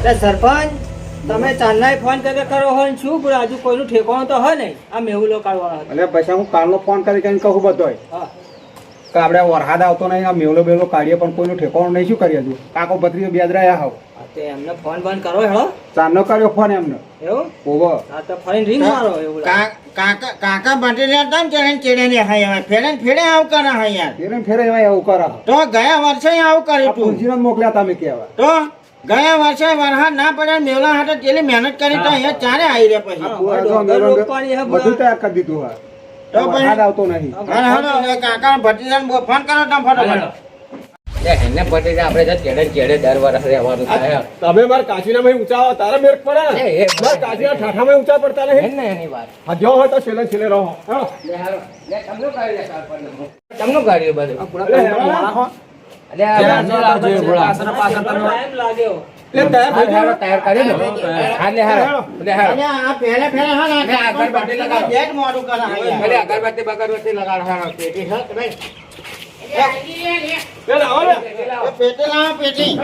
સરપંચ તમે ચાંદનાય ફોન કરે કરો હોય ને શું આજુ કોઈનું ઠેકાણું તો હોય ને આ મેહુલો કાઢવાનો એટલે પછી હું કાલનો ફોન કરી કહું બધો હા કે આપણે વરસાદ આવતો નહીં આ મેવલો બેવલો કાઢીએ પણ કોઈનું ઠેકાણું નહીં શું કરીએ હજુ કાકો ભત્રીઓ બેદરાયા હાવ તે એમને ફોન બંધ કરો હેડો ચાંદનો કર્યો ફોન એમને એવું ઓવો હા તો ફરીને રિંગ મારો એવું કાકા બટેરિયા તમ ચેડે ચેડે ને હાય ફેડે ફેડે આવ કરે હા યાર ફેરે ફેરે એમાં એવું કરા તો ગયા વર્ષે આવું કર્યું તું પૂંજીને મોકલ્યા તમે કહેવા તો ગયા વર્ષે વરસાદ ના પડે મેવલા હાટે તેલી મહેનત કરી તો અહીંયા ચારે આવી રે પછી બધું તૈયાર કરી દીધું હા તો વરસાદ આવતો નહીં કાકા ભત્રીજાને ફોન કરો તમે ફટાફટ એને પટેલ આપણે ચેડે ચેડે દર વર્ષ રહેવાનું થાય તમે મારા કાચીનામાં ઊંચા આવો તારે મેર પડે ને મારા કાચીના ઠાઠામાં ઊંચા પડતા નહીં ને એની વાત હા જો હોય તો છેલ્લે છેલ્લે રહો હા લે હારો લે તમને કાઢી લે તમને કાઢી બધું અલે આ ટાઈમ લાગ્યો તૈયાર કરી લો હા લે હારો લે હારો અને આ પહેલે પહેલે હા ના અગરબત્તી લગાવ બેટ મોડું કરે હા અલે અગરબત્તી બગરબત્તી લગાડ હારો પેટી હે ભાઈ પેટી લાવો પેટી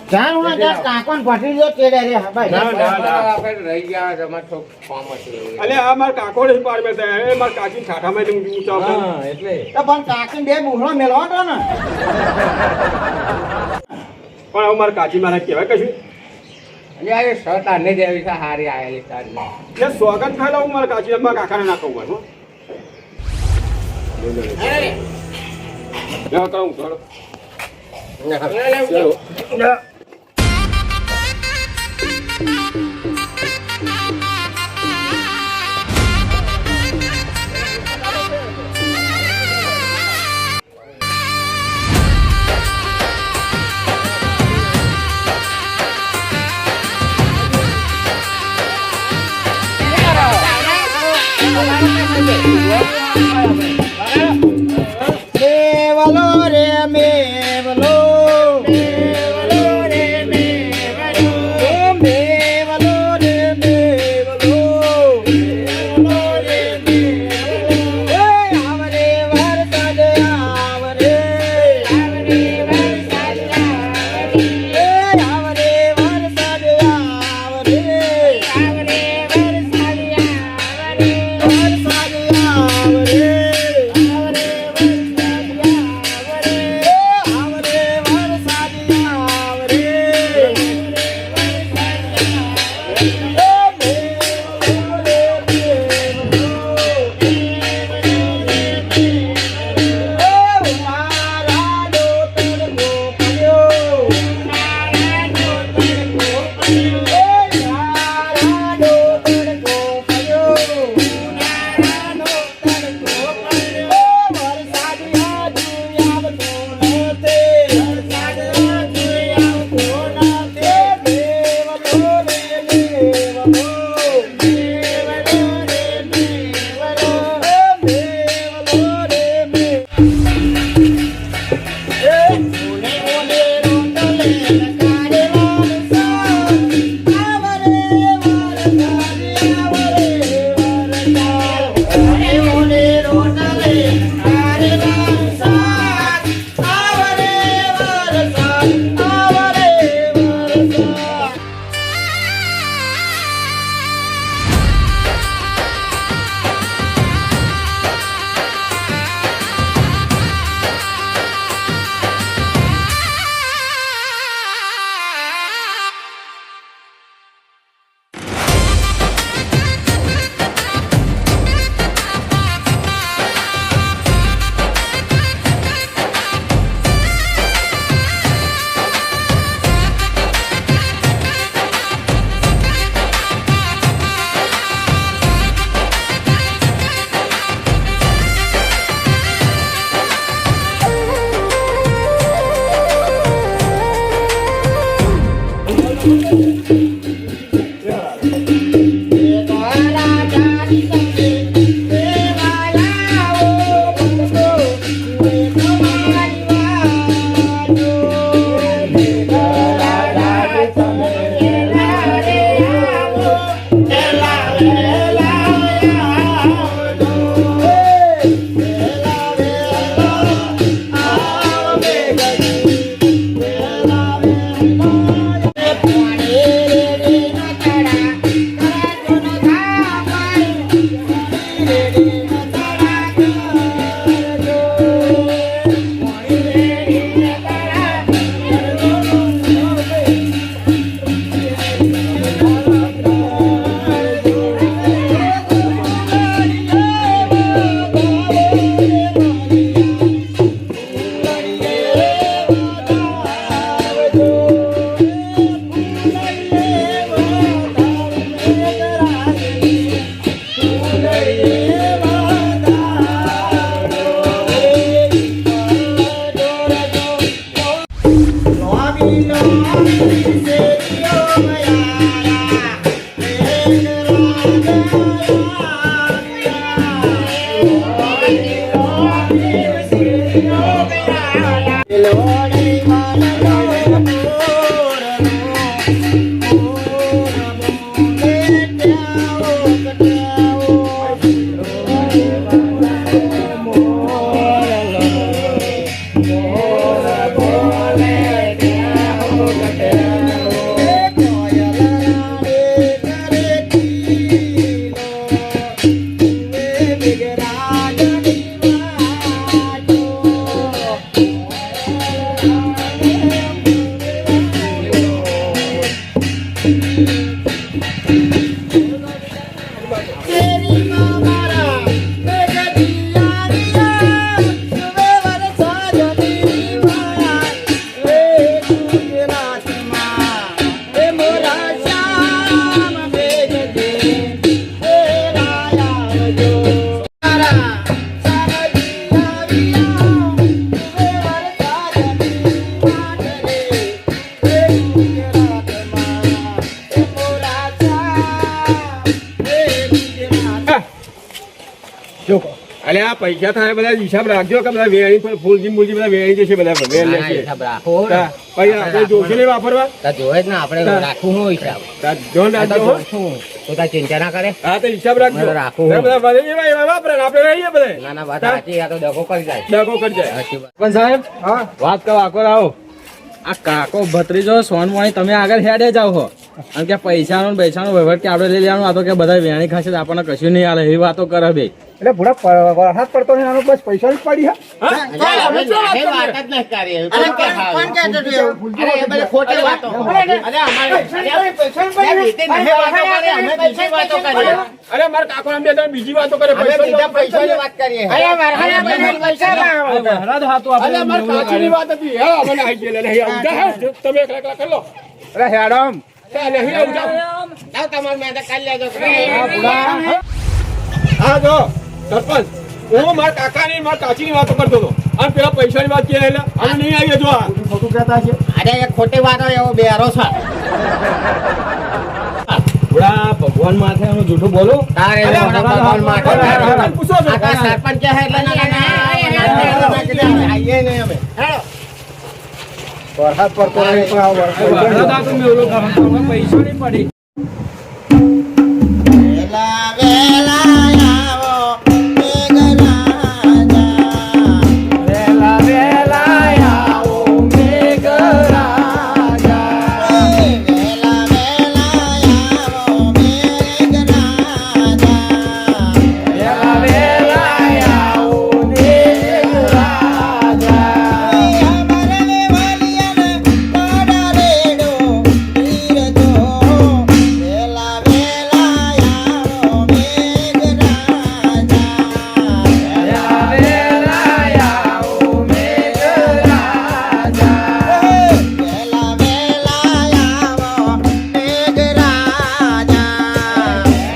જાણ હું ત્યાં કાકોન ભટી લો તેડે રે ભાઈ આપણે રહી ગયા જમા થોક ફોર્મ હતું અલે આ મારા કાકો ને પાર બેઠા એ મારા કાચી ઠાઠામાં ઊંચા હા એટલે તો પણ કાકી બે બુહળો મેલવો તો ને પણ હવે મારા કાચી મારે કહેવાય કશું અલે આ શર્ટ આને દેવી છે હારી આયેલી તારી એટલે સ્વાગત થાય હું મારા કાચી મારા કાકાને ના કહું હું કરું થોડો મેવલો રે મેવલો મેવલો રે મેવલો મેવલો રે મેવલો મેવલો રે મેવલો આવરે વરસાદ આવરે આવરે વરસાદ આવરે આવરે વરસાદ આવરે આવરે વરસાદ આવરે વરસાદ આવરે જો અલે આ પૈસા થાય બધા હિસાબ રાખજો કે બધા વેણી પર ફૂલજી મૂલજી બધા વેણી જશે બધા વેણ ના, લેશે હિસાબ રાખો તા, પૈસા આપણે જોશે નહીં વાપરવા તા જોવે જ ને આપણે રાખવું હું હિસાબ તા ધ્યાન આ તો રાખજો હો. જોશું. તો તાર ચિંતા ના કરે હા તો હિસાબ રાખજો બધું રાખવું. એ બધા વધે એવા એવા વાપરે ને આપણે રહીએ બધા ના ના વાત સાચી આ તો ડખો કરી જાય ડખો કરી જાય સાચી વાત. પણ સાહેબ હા વાત કરો આખો આવો આ કાકો ભત્રીજો સોનમોણી તમે આગળ હેડે જાવ હો અને કે પૈસાનો ને પૈસાનો વહીવટ કે આપણે લઈ લેવાનું આ તો કે બધા વેણી ખાશે તો આપણને કશું નહીં હાલે એવી વાતો કરે બે એટલે ભૂડા વરસાદ પડતો ને આનો બસ પૈસા જ પડી હા અરે, અમે વાત જ નહીં કરીએ. કોણ કહેતું હતું એવું? અરે, એ બધી ખોટી વાતો. અરે, અમારે- અરે, રીતે નહીં વાતો કરે, અમે બીજી વાતો કરીએ. અરે મારા કાકો એમ બે બીજી વાતો કરે અમે બીજા પૈસાની વાત કરીએ. અરે, વરહાના પૈસા પૈસા લાવો. હરાદ હાથો અરે મારા કાચીની વાત હતી હા મને આવી ગયેલા નહીં આવું જા તમે એકલા એકલા કરી લો અરે હેડમ ચાલે હી આવું જાઓ લાવ તમારે મેં તો કરી લેજો. હા જો સરપંચ હું મારા કાકાની મારા કાચીની વાતો કરતો હતો અને પેલા પૈસાની વાત કે એટલે અમે નહીં આવીએ જો આ ખોટું કહેતા છે અરે, એ ખોટી વાતો એવો બેરો છે. બુડા ભગવાન માથે એનું જૂઠું બોલું તારે અરે, મોટા ભગવાન માટે. સરપંચ પૂછો છો આ તો સરપંચ કહે એટલે ના, આવીએ નહીં અમે. હેડો. વરસાદ પડતો નહીં પણ આ હરાદ હાથો મેવલો કરો તો પૈસા નહીં પડી વેલા વેલા આવો મેઘરાજા. વેલા વેલા આવો મેઘરાજા વેલા વેલા આવો મેઘરાજા. વેલા વેલા આવો મેઘરાજા અમરને વાલિયાને પાડા રેડો વીરજો. વેલા વેલા આવો મેઘરાજા. વેલા વેલા આવો મેઘરાજા વેલા વેલા આવો મેઘરાજા.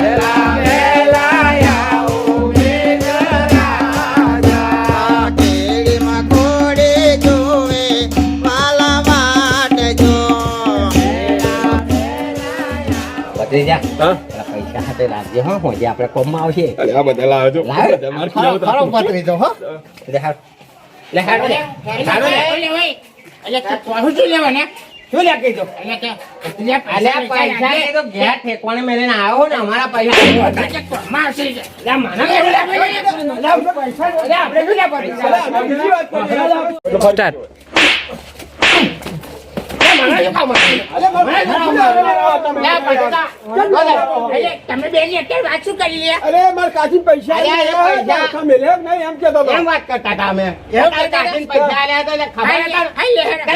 વેલા વેલા આવો મેઘરાજા કેડીમાં ઘોડે જોવે વાલા વાટજો. ભત્રીજા, હા પેલા પૈસા હાથે રાખજે હો હોજે આપણે કોમમાં આવશે અરે આ બધા લાવજો લાવ. બધા મારે ખીજાવતા. ખરો પતરીજો હો. લે હાર લે હાર લે હાર લે અલ્યા પૈસા એ તો ઘેર ઠેકવાને મેળીને આવ્યો ને અમારા પૈસા સ્ટાર્ટ અરે મારા કાચી પૈસા અરે, અરે, પૈસા. આખા મેલે જ નહીં એમ કહેતો હતો. એમ વાત કરતા હતા અમે. પૈસા આલ્યા તો એટલે ખબર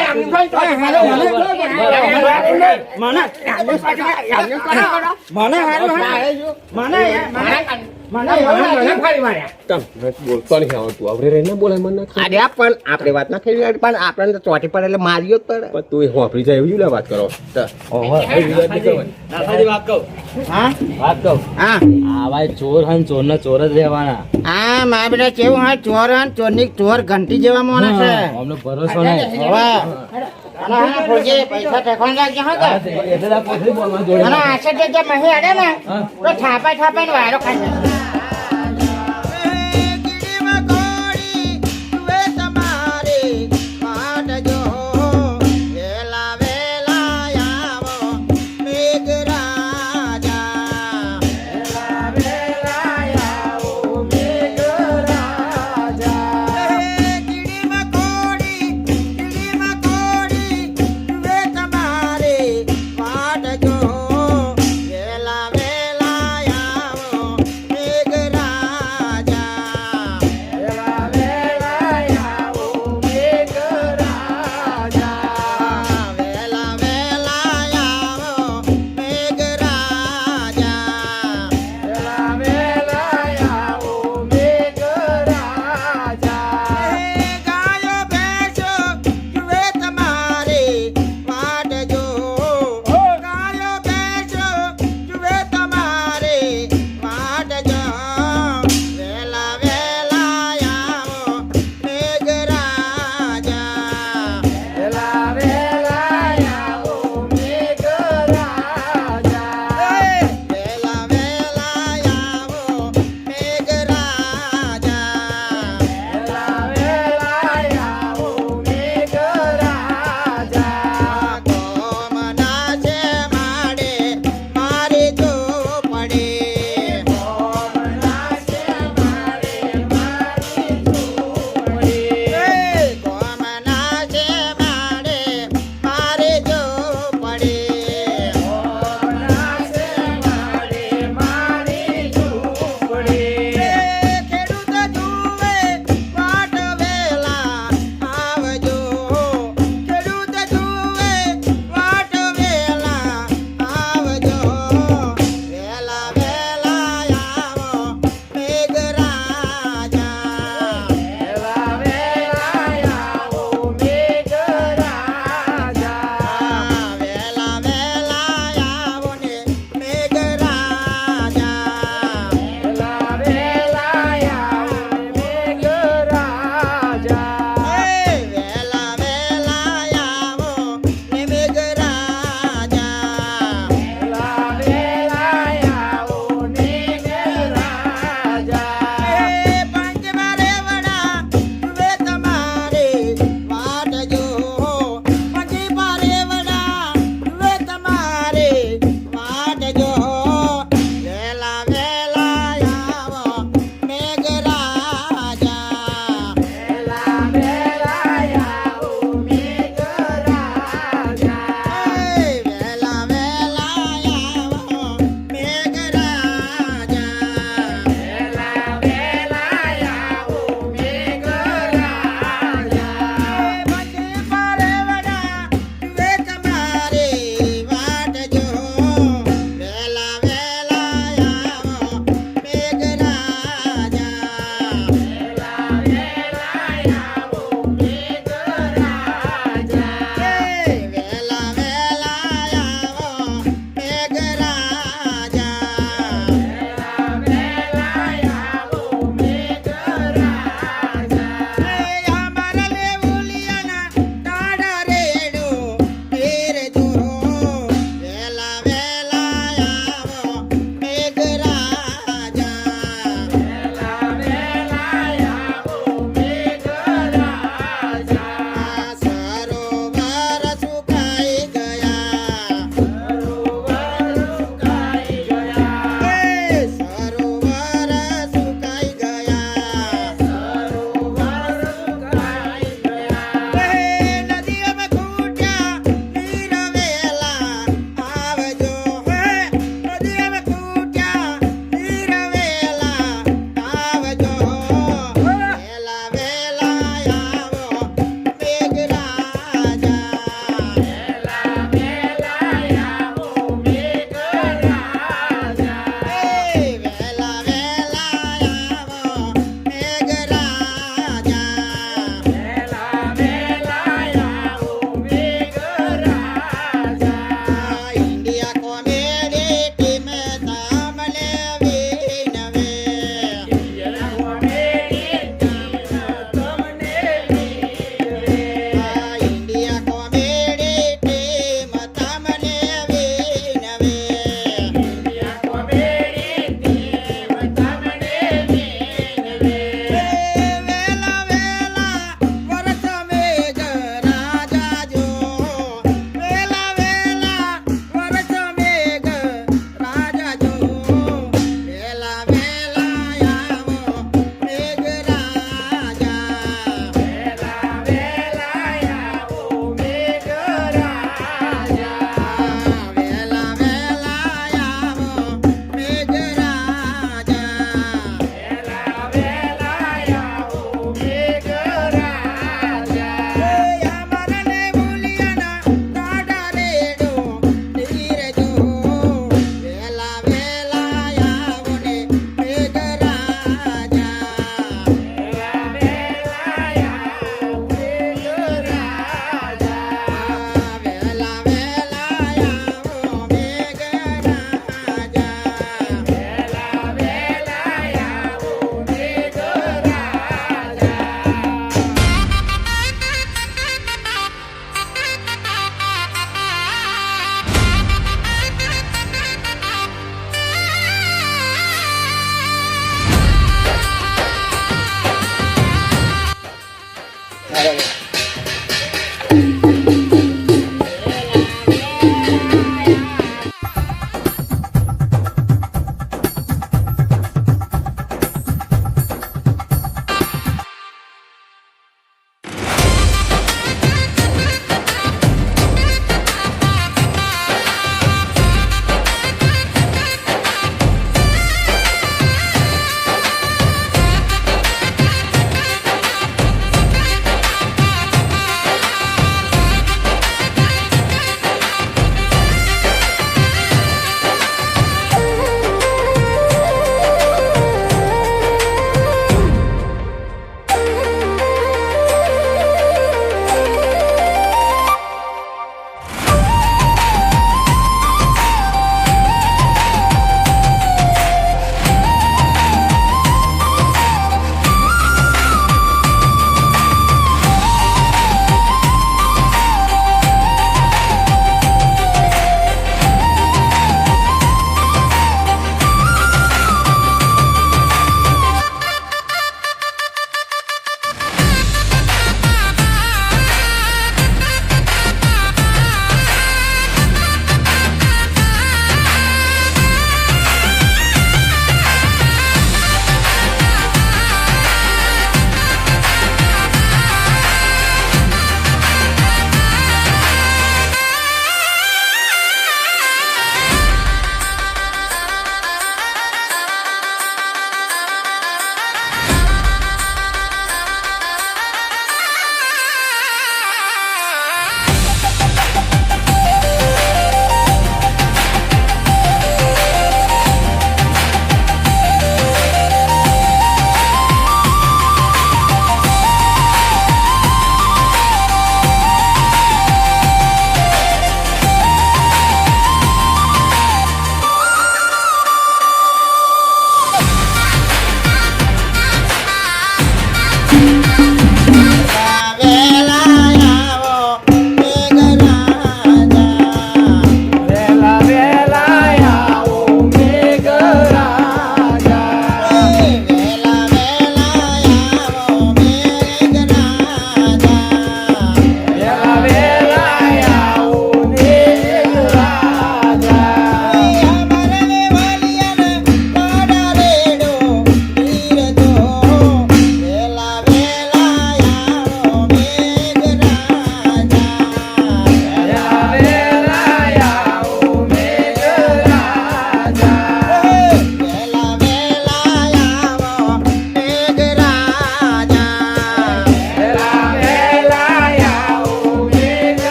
બોલતો નહીં આવડતું આવડે રહીને બોલાય મને અરે પણ આપણે વાત ના થઈ પણ આપણને તો ચોટી પડે એટલે માર્યો જ પડે પણ તું હોફરી જાય એવી લે વાત કરો વાત કહું હા વાત કહું હા આવા ચોર હન ચોર ના ચોર જ રહેવાના હા મારા બેટા કેવું હા ચોર ચોરની ચોર ઘંટી જેવા માણસ છે અમને ભરોસો નહીં હવે અને ફોજી પૈસા ઠેકાણ રાખજો હો કે એટલે આ પોતરી બોલવા જોડે અને આશે જે મહી અડે ને તો છાપાઈ વાયરો ખાઈ જાય વેલા વેલા આવો મેઘ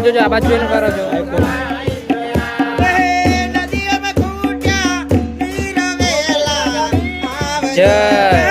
જોજો આ બાજુ જોઈને કરો છો જય